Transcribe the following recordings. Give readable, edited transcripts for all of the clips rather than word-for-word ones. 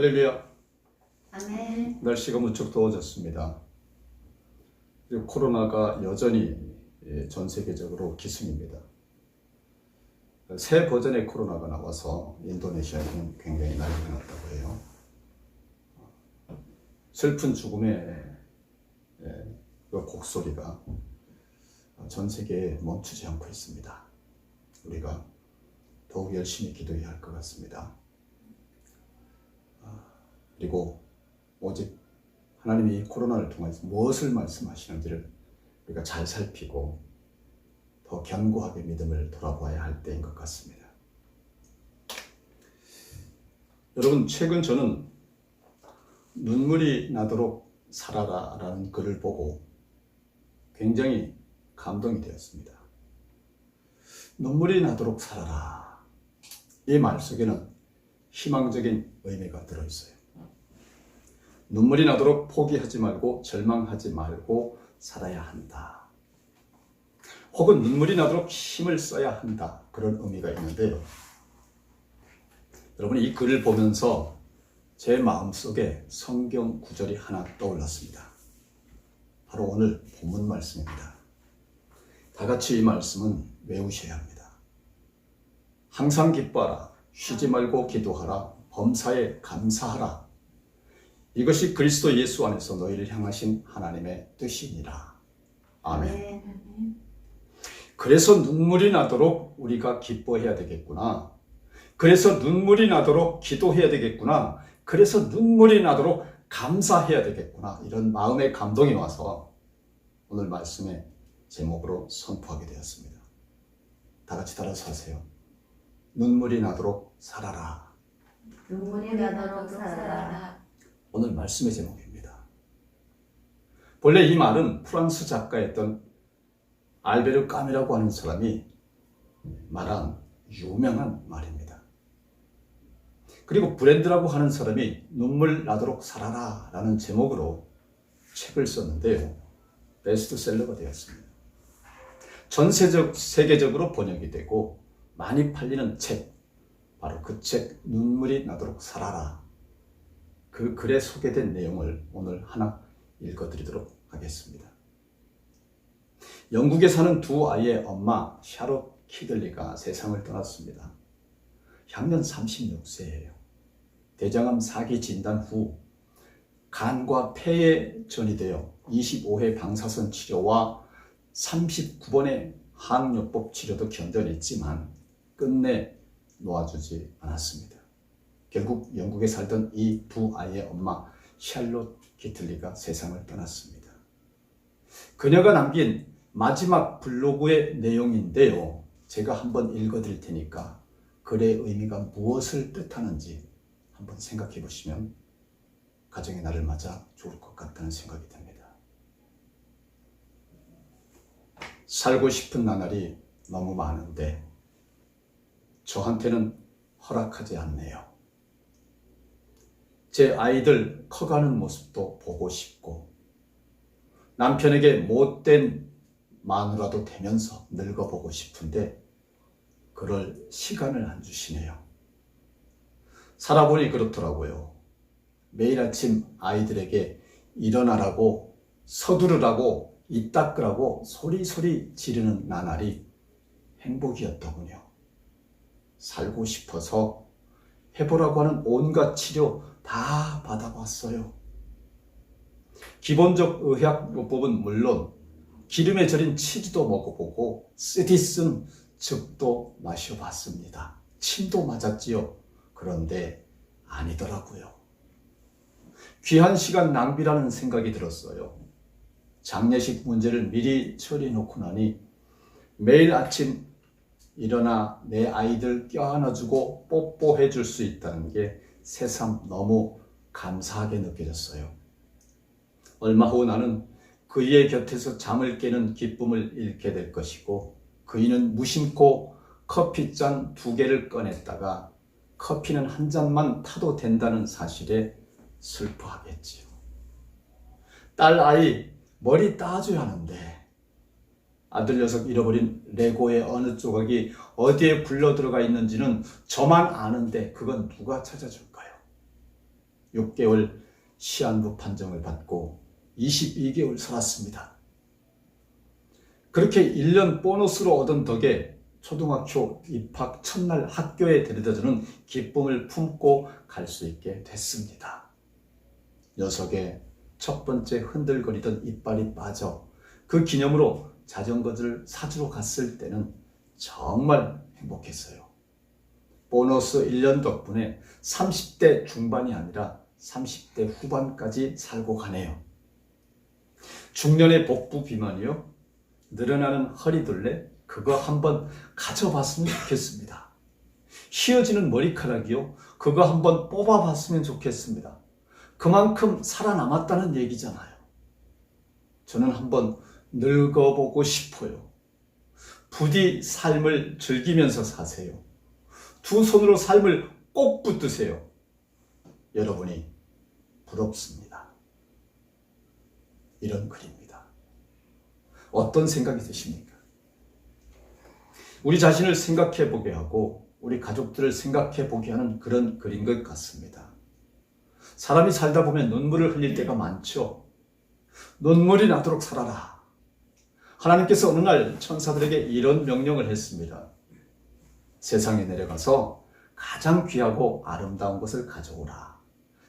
할렐루야. 아멘. 날씨가 무척 더워졌습니다. 그리고 코로나가 여전히 전 세계적으로 기승입니다. 새 버전의 코로나가 나와서 인도네시아에는 굉장히 난리가 났다고 해요. 슬픈 죽음의 그 곡소리가 전 세계에 멈추지 않고 있습니다. 우리가 더욱 열심히 기도해야 할 것 같습니다. 그리고 오직 하나님이 이 코로나를 통해서 무엇을 말씀하시는지를 우리가 잘 살피고 더 견고하게 믿음을 돌아보아야 할 때인 것 같습니다. 여러분, 최근 저는 눈물이 나도록 살아라 라는 글을 보고 굉장히 감동이 되었습니다. 눈물이 나도록 살아라. 이 말 속에는 희망적인 의미가 들어있어요. 눈물이 나도록 포기하지 말고 절망하지 말고 살아야 한다. 혹은 눈물이 나도록 힘을 써야 한다. 그런 의미가 있는데요. 여러분, 이 글을 보면서 제 마음속에 성경 구절이 하나 떠올랐습니다. 바로 오늘 본문 말씀입니다. 다 같이 이 말씀은 외우셔야 합니다. 항상 기뻐하라. 쉬지 말고 기도하라. 범사에 감사하라. 이것이 그리스도 예수 안에서 너희를 향하신 하나님의 뜻이니라. 아멘. 그래서 눈물이 나도록 우리가 기뻐해야 되겠구나. 그래서 눈물이 나도록 기도해야 되겠구나. 그래서 눈물이 나도록 감사해야 되겠구나. 이런 마음의 감동이 와서 오늘 말씀의 제목으로 선포하게 되었습니다. 다 같이 따라서 하세요. 눈물이 나도록 살아라. 눈물이 나도록 살아라. 오늘 말씀의 제목입니다. 본래 이 말은 프랑스 작가였던 알베르 까뮈라고 하는 사람이 말한 유명한 말입니다. 그리고 브랜드라고 하는 사람이 눈물 나도록 살아라 라는 제목으로 책을 썼는데요. 베스트셀러가 되었습니다. 전 세계적으로 번역이 되고 많이 팔리는 책, 바로 그 책 눈물이 나도록 살아라. 그 글에 소개된 내용을 오늘 하나 읽어드리도록 하겠습니다. 영국에 사는 두 아이의 엄마 샤롯 키들리가 세상을 떠났습니다. 향년 36세예요. 대장암 4기 진단 후 간과 폐에 전이되어 25회 방사선 치료와 39번의 항요법 치료도 견뎌냈지만 끝내 놓아주지 않았습니다. 결국 영국에 살던 이 두 아이의 엄마 샬롯 키틀리가 세상을 떠났습니다. 그녀가 남긴 마지막 블로그의 내용인데요. 제가 한번 읽어드릴 테니까 글의 의미가 무엇을 뜻하는지 한번 생각해 보시면 가정의 날을 맞아 좋을 것 같다는 생각이 듭니다. 살고 싶은 나날이 너무 많은데 저한테는 허락하지 않네요. 제 아이들 커가는 모습도 보고 싶고 남편에게 못된 마누라도 되면서 늙어보고 싶은데 그럴 시간을 안 주시네요. 살아보니 그렇더라고요. 매일 아침 아이들에게 일어나라고 서두르라고 입 닦으라고 소리소리 지르는 나날이 행복이었더군요. 살고 싶어서 해보라고 하는 온갖 치료 다 받아봤어요. 기본적 의학요법은 물론 기름에 절인 치즈도 먹어보고 쓰디 쓴 즙도 마셔봤습니다. 침도 맞았지요. 그런데 아니더라고요. 귀한 시간 낭비라는 생각이 들었어요. 장례식 문제를 미리 처리해 놓고 나니 매일 아침 일어나 내 아이들 껴안아주고 뽀뽀해 줄 수 있다는 게 새삼 너무 감사하게 느껴졌어요. 얼마 후 나는 그이의 곁에서 잠을 깨는 기쁨을 잃게 될 것이고 그이는 무심코 커피잔 2개를 꺼냈다가 커피는 한 잔만 타도 된다는 사실에 슬퍼하겠지요. 딸 아이 머리 따줘야 하는데 아들 녀석 잃어버린 레고의 어느 조각이 어디에 굴러 들어가 있는지는 저만 아는데 그건 누가 찾아줄까요? 6개월 시한부 판정을 받고 22개월 살았습니다. 그렇게 1년 보너스로 얻은 덕에 초등학교 입학 첫날 학교에 데려다주는 기쁨을 품고 갈 수 있게 됐습니다. 녀석의 첫 번째 흔들거리던 이빨이 빠져 그 기념으로 자전거를 사주러 갔을 때는 정말 행복했어요. 보너스 1년 덕분에 30대 중반이 아니라 30대 후반까지 살고 가네요. 중년의 복부 비만이요? 늘어나는 허리둘레? 그거 한번 가져봤으면 좋겠습니다. 휘어지는 머리카락이요? 그거 한번 뽑아봤으면 좋겠습니다. 그만큼 살아남았다는 얘기잖아요. 저는 한번 늙어보고 싶어요. 부디 삶을 즐기면서 사세요. 두 손으로 삶을 꼭 붙드세요. 여러분이 부럽습니다. 이런 글입니다. 어떤 생각이 드십니까? 우리 자신을 생각해 보게 하고 우리 가족들을 생각해 보게 하는 그런 글인 것 같습니다. 사람이 살다 보면 눈물을 흘릴 때가 많죠. 눈물이 나도록 살아라. 하나님께서 어느 날 천사들에게 이런 명령을 했습니다. 세상에 내려가서 가장 귀하고 아름다운 것을 가져오라.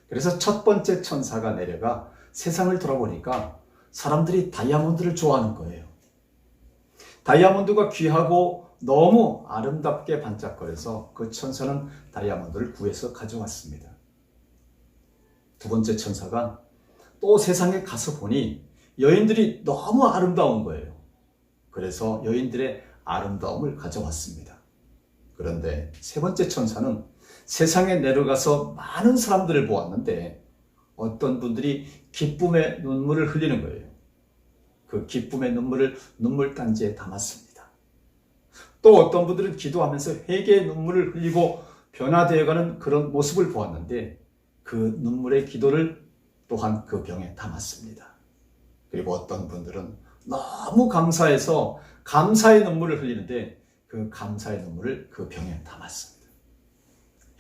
그래서 첫 번째 천사가 내려가 세상을 돌아보니까 사람들이 다이아몬드를 좋아하는 거예요. 다이아몬드가 귀하고 너무 아름답게 반짝거려서 그 천사는 다이아몬드를 구해서 가져왔습니다. 두 번째 천사가 또 세상에 가서 보니 여인들이 너무 아름다운 거예요. 그래서 여인들의 아름다움을 가져왔습니다. 그런데 세 번째 천사는 세상에 내려가서 많은 사람들을 보았는데 어떤 분들이 기쁨의 눈물을 흘리는 거예요. 그 기쁨의 눈물을 눈물단지에 담았습니다. 또 어떤 분들은 기도하면서 회개의 눈물을 흘리고 변화되어가는 그런 모습을 보았는데 그 눈물의 기도를 또한 그 병에 담았습니다. 그리고 어떤 분들은 너무 감사해서 감사의 눈물을 흘리는데 그 감사의 눈물을 그 병에 담았습니다.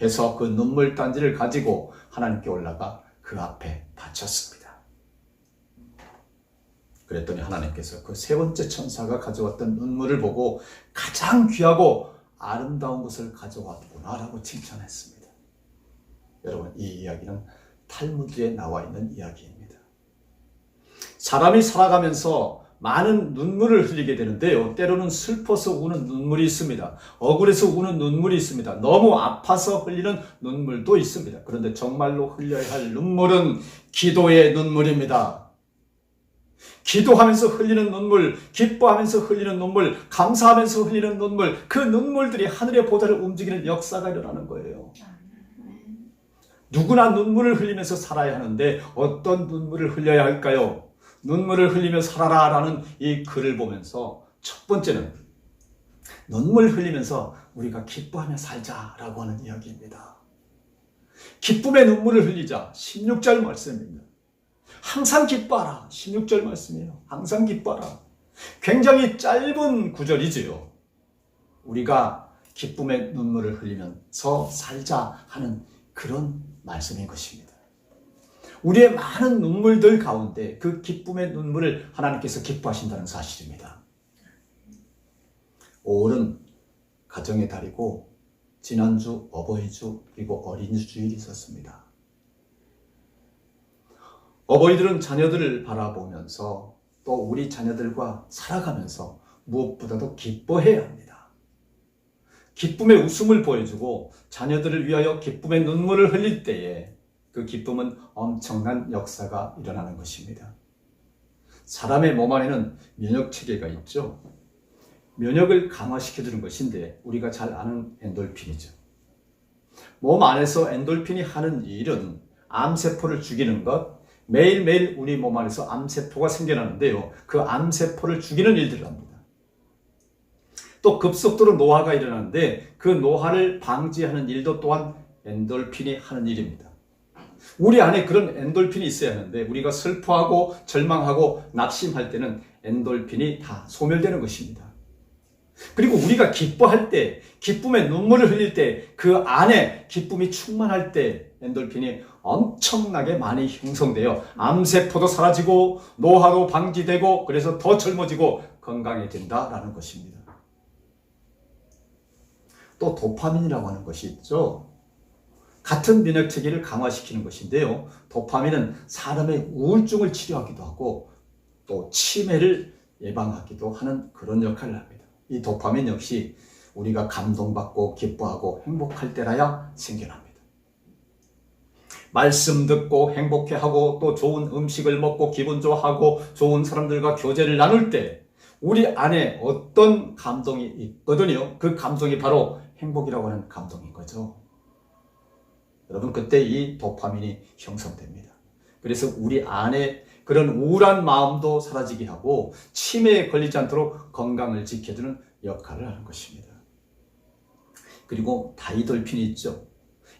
해서 그 눈물 단지를 가지고 하나님께 올라가 그 앞에 바쳤습니다. 그랬더니 하나님께서 그 세 번째 천사가 가져왔던 눈물을 보고 가장 귀하고 아름다운 것을 가져왔구나라고 칭찬했습니다. 여러분, 이 이야기는 탈무드에 나와 있는 이야기입니다. 사람이 살아가면서 많은 눈물을 흘리게 되는데요. 때로는 슬퍼서 우는 눈물이 있습니다. 억울해서 우는 눈물이 있습니다. 너무 아파서 흘리는 눈물도 있습니다. 그런데 정말로 흘려야 할 눈물은 기도의 눈물입니다. 기도하면서 흘리는 눈물, 기뻐하면서 흘리는 눈물, 감사하면서 흘리는 눈물, 그 눈물들이 하늘의 보좌를 움직이는 역사가 일어나는 거예요. 누구나 눈물을 흘리면서 살아야 하는데 어떤 눈물을 흘려야 할까요? 눈물을 흘리며 살아라 라는 이 글을 보면서 첫 번째는 눈물 흘리면서 우리가 기뻐하며 살자라고 하는 이야기입니다. 기쁨의 눈물을 흘리자. 16절 말씀입니다. 항상 기뻐하라. 16절 말씀이에요. 항상 기뻐하라. 굉장히 짧은 구절이지요. 우리가 기쁨의 눈물을 흘리면서 살자 하는 그런 말씀인 것입니다. 우리의 많은 눈물들 가운데 그 기쁨의 눈물을 하나님께서 기뻐하신다는 사실입니다. 5월은 가정의 달이고 지난주 어버이주 그리고 어린이 주일이 있었습니다. 어버이들은 자녀들을 바라보면서 또 우리 자녀들과 살아가면서 무엇보다도 기뻐해야 합니다. 기쁨의 웃음을 보여주고 자녀들을 위하여 기쁨의 눈물을 흘릴 때에 그 기쁨은 엄청난 역사가 일어나는 것입니다. 사람의 몸 안에는 면역체계가 있죠. 면역을 강화시켜주는 것인데 우리가 잘 아는 엔돌핀이죠. 몸 안에서 엔돌핀이 하는 일은 암세포를 죽이는 것, 매일매일 우리 몸 안에서 암세포가 생겨나는데요. 그 암세포를 죽이는 일들을 합니다. 또 급속도로 노화가 일어나는데 그 노화를 방지하는 일도 또한 엔돌핀이 하는 일입니다. 우리 안에 그런 엔돌핀이 있어야 하는데 우리가 슬퍼하고 절망하고 낙심할 때는 엔돌핀이 다 소멸되는 것입니다. 그리고 우리가 기뻐할 때, 기쁨의 눈물을 흘릴 때, 그 안에 기쁨이 충만할 때 엔돌핀이 엄청나게 많이 형성돼요. 암세포도 사라지고 노화도 방지되고 그래서 더 젊어지고 건강해진다라는 것입니다. 또 도파민이라고 하는 것이 있죠. 같은 면역체계를 강화시키는 것인데요. 도파민은 사람의 우울증을 치료하기도 하고 또 치매를 예방하기도 하는 그런 역할을 합니다. 이 도파민 역시 우리가 감동받고 기뻐하고 행복할 때라야 생겨납니다. 말씀 듣고 행복해하고 또 좋은 음식을 먹고 기분 좋아하고 좋은 사람들과 교제를 나눌 때 우리 안에 어떤 감동이 있거든요. 그 감동이 바로 행복이라고 하는 감동인 거죠. 여러분, 그때 이 도파민이 형성됩니다. 그래서 우리 안에 그런 우울한 마음도 사라지게 하고 치매에 걸리지 않도록 건강을 지켜주는 역할을 하는 것입니다. 그리고 다이돌핀이 있죠.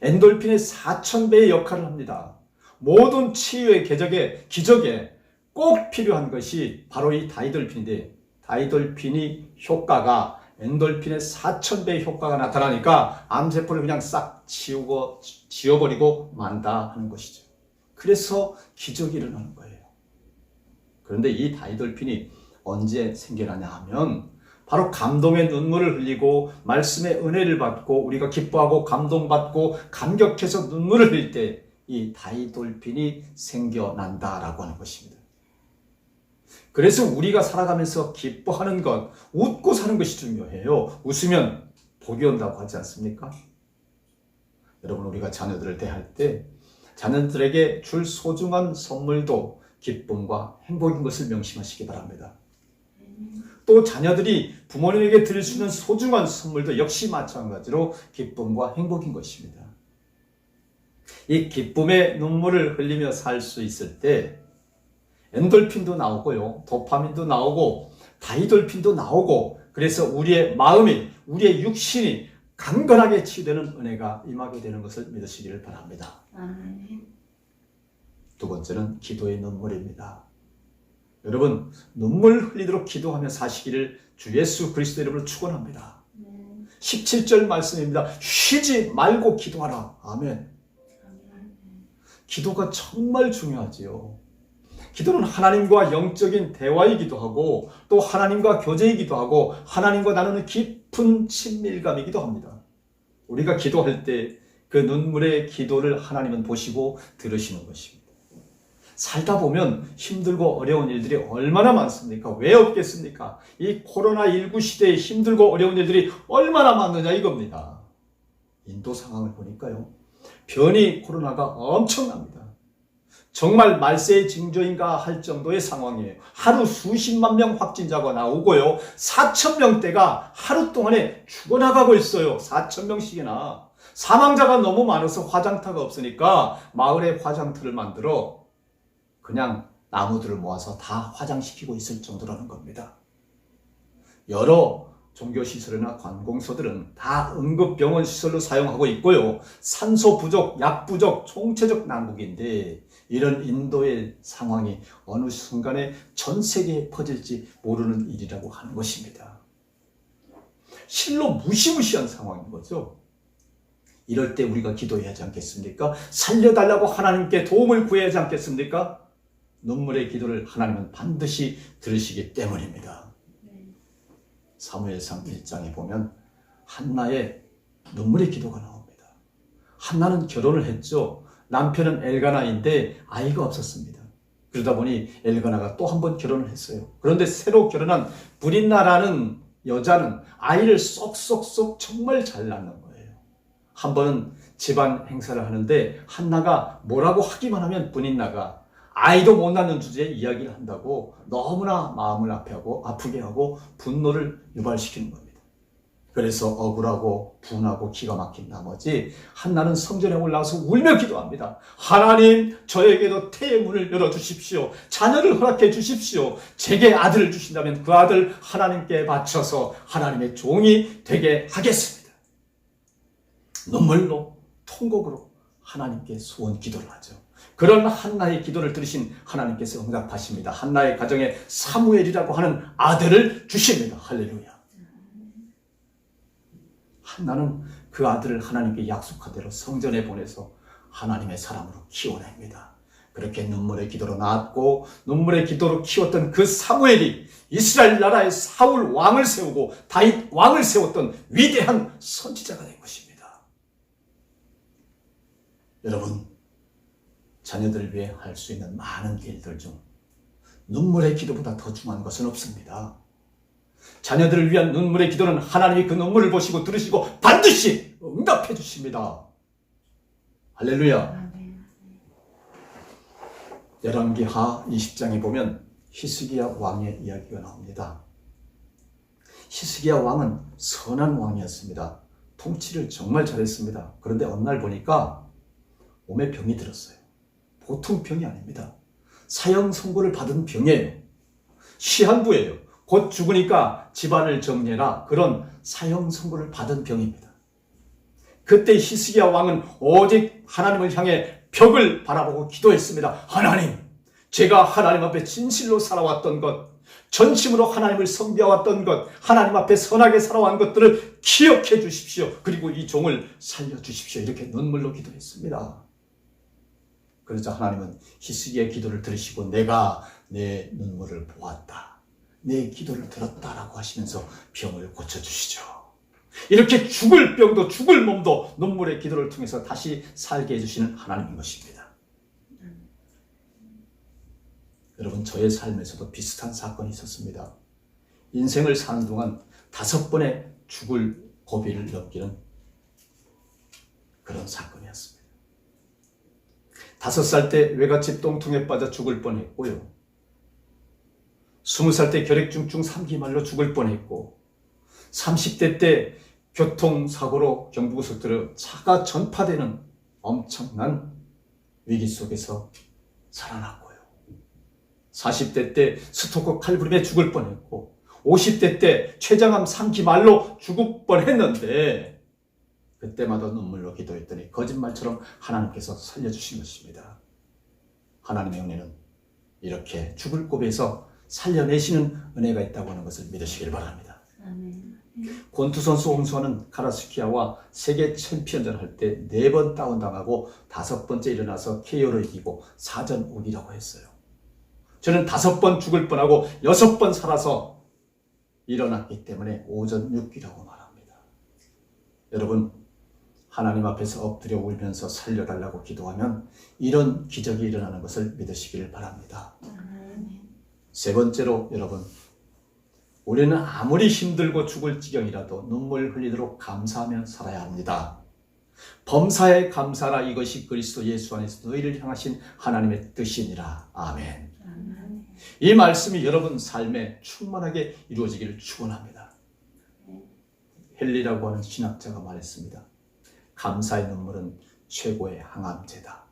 엔돌핀의 4000배의 역할을 합니다. 모든 치유의 기적에 꼭 필요한 것이 바로 이 다이돌핀인데, 다이돌핀이 효과가 엔돌핀의 4000배의 효과가 나타나니까 암세포를 그냥 싹 지워버리고 만다 하는 것이죠. 그래서 기적이 일어나는 거예요. 그런데 이 다이돌핀이 언제 생겨나냐 하면 바로 감동의 눈물을 흘리고 말씀의 은혜를 받고 우리가 기뻐하고 감동받고 감격해서 눈물을 흘릴 때 이 다이돌핀이 생겨난다라고 하는 것입니다. 그래서 우리가 살아가면서 기뻐하는 것, 웃고 사는 것이 중요해요. 웃으면 복이 온다고 하지 않습니까? 여러분, 우리가 자녀들을 대할 때 자녀들에게 줄 소중한 선물도 기쁨과 행복인 것을 명심하시기 바랍니다. 또 자녀들이 부모님에게 드릴 수 있는 소중한 선물도 역시 마찬가지로 기쁨과 행복인 것입니다. 이 기쁨의 눈물을 흘리며 살 수 있을 때 엔돌핀도 나오고요, 도파민도 나오고 다이돌핀도 나오고 그래서 우리의 마음이, 우리의 육신이 강건하게 치유되는 은혜가 임하게 되는 것을 믿으시기를 바랍니다. 아멘. 두 번째는 기도의 눈물입니다. 여러분, 눈물 흘리도록 기도하며 사시기를 주 예수 그리스도 이름으로 축원합니다. 17절 말씀입니다. 쉬지 말고 기도하라. 아멘. 기도가 정말 중요하지요. 기도는 하나님과 영적인 대화이기도 하고 또 하나님과 교제이기도 하고 하나님과 나누는 깊은 친밀감이기도 합니다. 우리가 기도할 때 그 눈물의 기도를 하나님은 보시고 들으시는 것입니다. 살다 보면 힘들고 어려운 일들이 얼마나 많습니까? 왜 없겠습니까? 이 코로나19 시대에 힘들고 어려운 일들이 얼마나 많느냐 이겁니다. 인도 상황을 보니까요, 변이 코로나가 엄청납니다. 정말 말세의 징조인가 할 정도의 상황이에요. 하루 수십만 명 확진자가 나오고요, 4,000명대가 하루 동안에 죽어나가고 있어요. 4,000명씩이나. 사망자가 너무 많아서 화장터가 없으니까 마을에 화장터를 만들어 그냥 나무들을 모아서 다 화장시키고 있을 정도라는 겁니다. 여러 종교시설이나 관공서들은 다 응급병원 시설로 사용하고 있고요, 산소 부족, 약 부족, 총체적 난국인데 이런 인도의 상황이 어느 순간에 전 세계에 퍼질지 모르는 일이라고 하는 것입니다. 실로 무시무시한 상황인 거죠. 이럴 때 우리가 기도해야 하지 않겠습니까? 살려달라고 하나님께 도움을 구해야 하지 않겠습니까? 눈물의 기도를 하나님은 반드시 들으시기 때문입니다. 사무엘상 1장에 보면 한나의 눈물의 기도가 나옵니다. 한나는 결혼을 했죠. 남편은 엘가나인데 아이가 없었습니다. 그러다 보니 엘가나가 또 한 번 결혼을 했어요. 그런데 새로 결혼한 브린나라는 여자는 아이를 쏙쏙쏙 정말 잘 낳는 거예요. 한 번은 집안 행사를 하는데 한나가 뭐라고 하기만 하면 브린나가 아이도 못 낳는 주제에 이야기를 한다고 너무나 마음을 아프게 하고 분노를 유발시키는 겁니다. 그래서 억울하고 분하고 기가 막힌 나머지 한나는 성전에 올라와서 울며 기도합니다. 하나님, 저에게도 태의 문을 열어주십시오. 자녀를 허락해 주십시오. 제게 아들을 주신다면 그 아들 하나님께 바쳐서 하나님의 종이 되게 하겠습니다. 눈물로 통곡으로 하나님께 소원 기도를 하죠. 그런 한나의 기도를 들으신 하나님께서 응답하십니다. 한나의 가정에 사무엘이라고 하는 아들을 주십니다. 할렐루야. 나는 그 아들을 하나님께 약속한 대로 성전에 보내서 하나님의 사람으로 키워냅니다. 그렇게 눈물의 기도로 낳았고 눈물의 기도로 키웠던 그 사무엘이 이스라엘 나라의 사울 왕을 세우고 다윗 왕을 세웠던 위대한 선지자가 된 것입니다. 여러분, 자녀들을 위해 할 수 있는 많은 일들 중 눈물의 기도보다 더 중요한 것은 없습니다. 자녀들을 위한 눈물의 기도는 하나님이 그 눈물을 보시고 들으시고 반드시 응답해 주십니다. 할렐루야. 열왕기하 20장에 보면 히스기야 왕의 이야기가 나옵니다. 히스기야 왕은 선한 왕이었습니다. 통치를 정말 잘했습니다. 그런데 어느 날 보니까 몸에 병이 들었어요. 보통 병이 아닙니다. 사형 선고를 받은 병이에요. 시한부예요. 곧 죽으니까 집안을 정리해라. 그런 사형 선고를 받은 병입니다. 그때 히스기야 왕은 오직 하나님을 향해 벽을 바라보고 기도했습니다. 하나님, 제가 하나님 앞에 진실로 살아왔던 것, 전심으로 하나님을 섬겨왔던 것, 하나님 앞에 선하게 살아온 것들을 기억해 주십시오. 그리고 이 종을 살려주십시오. 이렇게 눈물로 기도했습니다. 그러자 하나님은 히스기야의 기도를 들으시고 내가 내 눈물을 보았다, 내 기도를 들었다라고 하시면서 병을 고쳐주시죠. 이렇게 죽을 병도 죽을 몸도 눈물의 기도를 통해서 다시 살게 해주시는 하나님인 것입니다. 여러분, 저의 삶에서도 비슷한 사건이 있었습니다. 인생을 사는 동안 5번의 죽을 고비를 넘기는 그런 사건이었습니다. 5살 때 외갓집 똥통에 빠져 죽을 뻔했고요. 20살 때 결핵중증 3기 말로 죽을 뻔했고, 30대 때 교통사고로 경부고속도로 차가 전파되는 엄청난 위기 속에서 살아났고요. 40대 때 스토커 칼부림에 죽을 뻔했고, 50대 때 췌장암 3기 말로 죽을 뻔했는데 그때마다 눈물로 기도했더니 거짓말처럼 하나님께서 살려주신 것입니다. 하나님의 은혜는 이렇게 죽을 고비에서 살려내시는 은혜가 있다고 하는 것을 믿으시길 바랍니다. 권투 선수 홍수아는 카라스키아와 세계 챔피언전 할 때 4번 다운당하고 5번째 일어나서 KO로 이기고 4전 5기라고 했어요. 저는 5번 죽을 뻔하고 6번 살아서 일어났기 때문에 5전 6기라고 말합니다. 여러분, 하나님 앞에서 엎드려 울면서 살려달라고 기도하면 이런 기적이 일어나는 것을 믿으시길 바랍니다. 세 번째로, 여러분, 우리는 아무리 힘들고 죽을 지경이라도 눈물 흘리도록 감사하며 살아야 합니다. 범사에 감사라, 이것이 그리스도 예수 안에서 너희를 향하신 하나님의 뜻이니라. 아멘. 이 말씀이 여러분 삶에 충만하게 이루어지기를 축원합니다. 헨리라고 하는 신학자가 말했습니다. 감사의 눈물은 최고의 항암제다.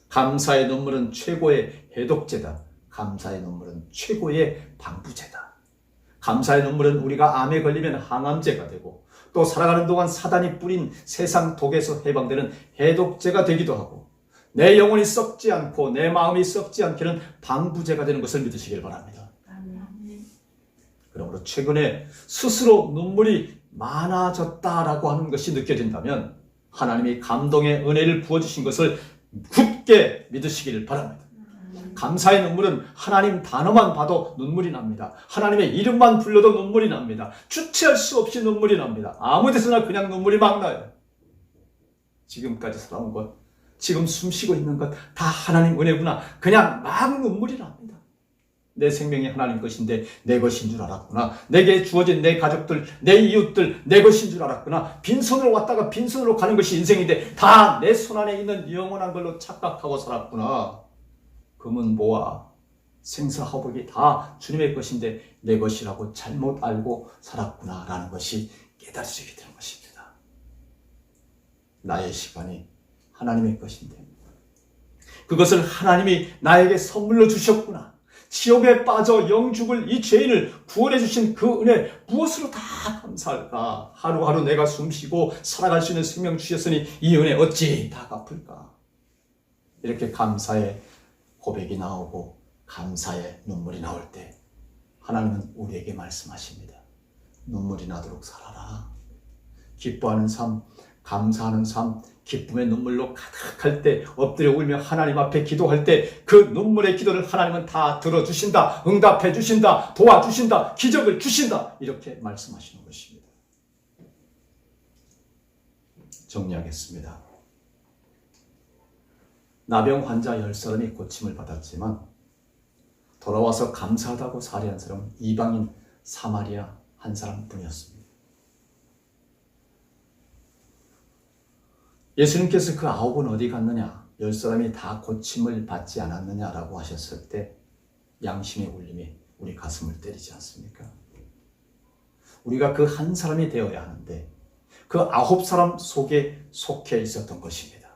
감사의 눈물은 최고의 해독제다. 감사의 눈물은 최고의 방부제다. 감사의 눈물은 우리가 암에 걸리면 항암제가 되고, 또 살아가는 동안 사단이 뿌린 세상 독에서 해방되는 해독제가 되기도 하고, 내 영혼이 썩지 않고 내 마음이 썩지 않게는 방부제가 되는 것을 믿으시길 바랍니다. 그러므로 최근에 스스로 눈물이 많아졌다라고 하는 것이 느껴진다면 하나님이 감동의 은혜를 부어주신 것을 굳게 믿으시길 바랍니다. 감사의 눈물은 하나님 단어만 봐도 눈물이 납니다. 하나님의 이름만 불러도 눈물이 납니다. 주체할 수 없이 눈물이 납니다. 아무 데서나 그냥 눈물이 막 나요. 지금까지 살아온 것, 지금 숨쉬고 있는 것 다 하나님 은혜구나. 그냥 막 눈물이 납니다. 내 생명이 하나님 것인데 내 것인 줄 알았구나. 내게 주어진 내 가족들, 내 이웃들 내 것인 줄 알았구나. 빈손으로 왔다가 빈손으로 가는 것이 인생인데 다 내 손 안에 있는 영원한 걸로 착각하고 살았구나. 금은 뭐와 생사화복이 다 주님의 것인데 내 것이라고 잘못 알고 살았구나 라는 것이 깨달으시게 되는 것입니다. 나의 시간이 하나님의 것인데 그것을 하나님이 나에게 선물로 주셨구나. 지옥에 빠져 영죽을 이 죄인을 구원해 주신 그 은혜 무엇으로 다 감사할까? 하루하루 내가 숨쉬고 살아갈 수 있는 생명 주셨으니 이 은혜 어찌 다 갚을까? 이렇게 감사의 고백이 나오고 감사의 눈물이 나올 때 하나님은 우리에게 말씀하십니다. 눈물이 나도록 살아라. 기뻐하는 삶, 감사하는 삶, 기쁨의 눈물로 가득할 때, 엎드려 울며 하나님 앞에 기도할 때 그 눈물의 기도를 하나님은 다 들어주신다, 응답해 주신다, 도와주신다, 기적을 주신다, 이렇게 말씀하시는 것입니다. 정리하겠습니다. 나병 환자 10사람이 고침을 받았지만 돌아와서 감사하다고 살해한 사람은 이방인 사마리아 한 사람뿐이었습니다. 예수님께서 그 9은 어디 갔느냐, 10사람이 다 고침을 받지 않았느냐라고 하셨을 때 양심의 울림이 우리 가슴을 때리지 않습니까? 우리가 그 한 사람이 되어야 하는데 그 9사람 속에 속해 있었던 것입니다.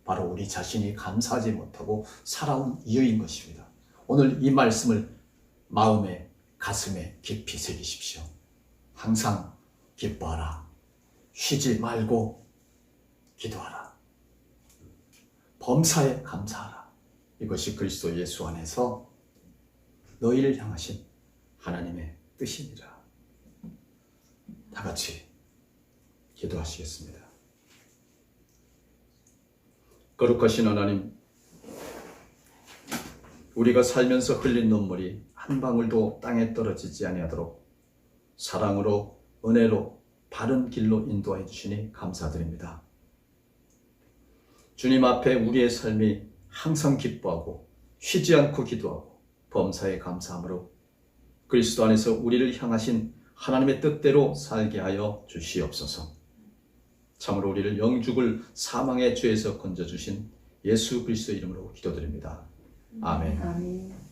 바로 우리 자신이 감사하지 못하고 살아온 이유인 것입니다. 오늘 이 말씀을 마음에, 가슴에 깊이 새기십시오. 항상 기뻐하라. 쉬지 말고 기도하라. 범사에 감사하라. 이것이 그리스도 예수 안에서 너희를 향하신 하나님의 뜻이니라. 다 같이 기도하시겠습니다. 거룩하신 하나님, 우리가 살면서 흘린 눈물이 한 방울도 땅에 떨어지지 아니하도록 사랑으로, 은혜로, 바른 길로 인도해 주시니 감사드립니다. 주님 앞에 우리의 삶이 항상 기뻐하고 쉬지 않고 기도하고 범사에 감사함으로 그리스도 안에서 우리를 향하신 하나님의 뜻대로 살게 하여 주시옵소서. 참으로 우리를 영죽을 사망의 죄에서 건져주신 예수 그리스도 이름으로 기도드립니다. 아멘. 아멘.